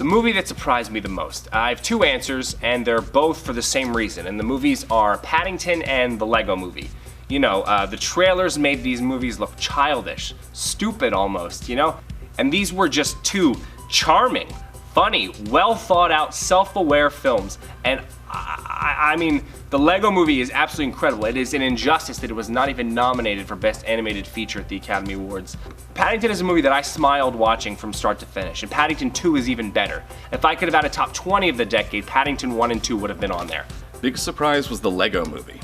The movie that surprised me the most. I have two answers, and they're both for the same reason, and the movies are Paddington and the Lego Movie. You know, the trailers made these movies look childish, stupid almost, you know? And these were just two charming, funny, well thought out, self-aware films. And I mean, the Lego Movie is absolutely incredible. It is an injustice that it was not even nominated for Best Animated Feature at the Academy Awards. Paddington is a movie that I smiled watching from start to finish, and Paddington 2 is even better. If I could have had a top 20 of the decade, Paddington 1 and 2 would have been on there. Biggest surprise was the Lego Movie.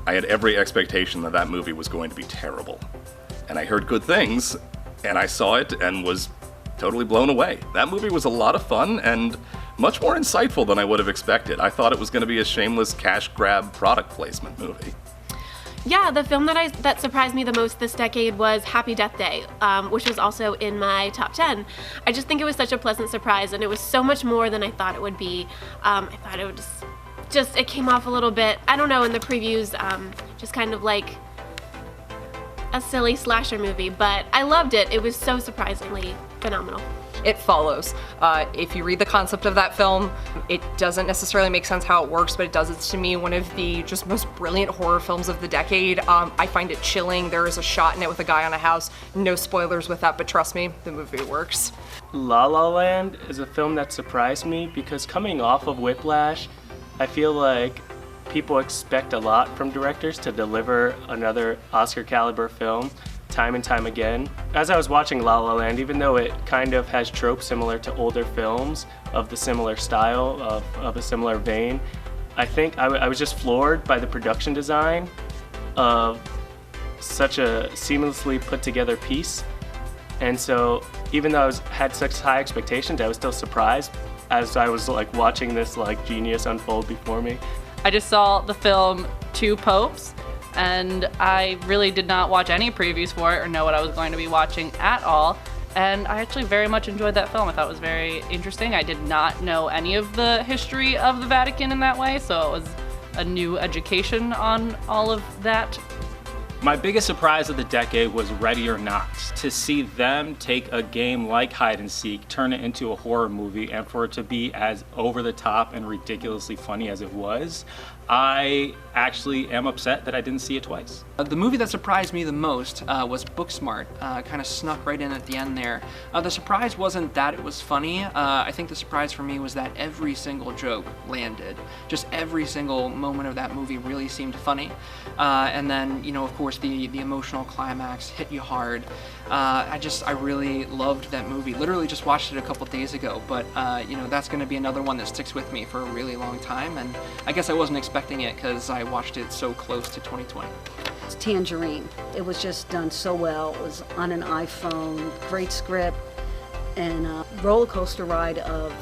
I had every expectation that that movie was going to be terrible. And I heard good things, and I saw it and was totally blown away. That movie was a lot of fun and much more insightful than I would have expected. I thought it was going to be a shameless cash grab product placement movie. Yeah, the film that surprised me the most this decade was Happy Death Day, which was also in my top 10. I just think it was such a pleasant surprise, and it was so much more than I thought it would be. I thought it would just it came off a little bit, I don't know, in the previews, just kind of like a silly slasher movie, but I loved it. It was so surprisingly phenomenal. It follows. If you read the concept of that film, it doesn't necessarily make sense how it works, but it does. It's, to me, one of the just most brilliant horror films of the decade. I find it chilling. There is a shot in it with a guy on a house. No spoilers with that, but trust me, the movie works. La La Land is a film that surprised me because coming off of Whiplash, I feel like people expect a lot from directors to deliver another Oscar caliber film time and time again. As I was watching La La Land, even though it kind of has tropes similar to older films of the similar style, of a similar vein, I think I was just floored by the production design of such a seamlessly put together piece. And so even though I had such high expectations, I was still surprised as I was like watching this like genius unfold before me. I just saw the film Two Popes, and I really did not watch any previews for it or know what I was going to be watching at all. And I actually very much enjoyed that film. I thought it was very interesting. I did not know any of the history of the Vatican in that way, so it was a new education on all of that. My biggest surprise of the decade was Ready or Not. To see them take a game like hide and seek, turn it into a horror movie, and for it to be as over the top and ridiculously funny as it was, I actually am upset that I didn't see it twice. The movie that surprised me the most was Booksmart. Kind of snuck right in at the end there. The surprise wasn't that it was funny. I think the surprise for me was that every single joke landed. Just every single moment of that movie really seemed funny. And then, you know, of course, the emotional climax hit you hard. I really loved that movie. Literally just watched it a couple days ago, but you know, that's going to be another one that sticks with me for a really long time, and I guess I wasn't expecting it because I watched it so close to 2020. It's Tangerine. It was just done so well. It was on an iPhone, great script, and a roller coaster ride of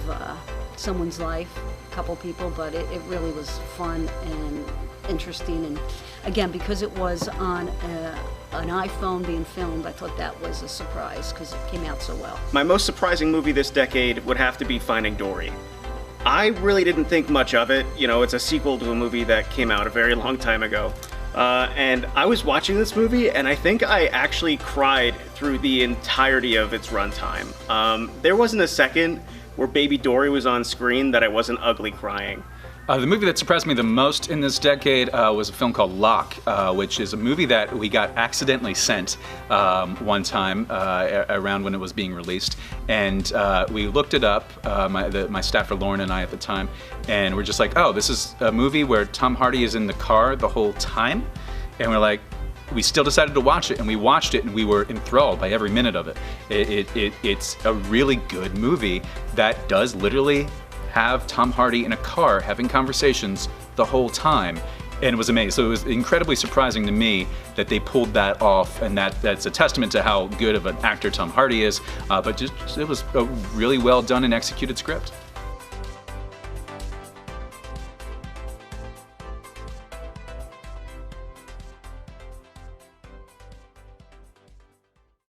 someone's life, a couple people, but it really was fun and interesting. And again, because it was on an iPhone being filmed, I thought that was a surprise because it came out so well. My most surprising movie this decade would have to be Finding Dory. I really didn't think much of it. You know, it's a sequel to a movie that came out a very long time ago. And I was watching this movie, and I think I actually cried through the entirety of its runtime. There wasn't a second where baby Dory was on screen that I wasn't ugly crying. The movie that surprised me the most in this decade was a film called Locke, which is a movie that we got accidentally sent one time around when it was being released. And we looked it up, my staffer Lauren and I at the time, and we're just like, oh, this is a movie where Tom Hardy is in the car the whole time? And we're like, we still decided to watch it, and we watched it, and we were enthralled by every minute of it. It's a really good movie that does literally have Tom Hardy in a car having conversations the whole time, and it was amazing. So it was incredibly surprising to me that they pulled that off, and that's a testament to how good of an actor Tom Hardy is, but just it was a really well done and executed script.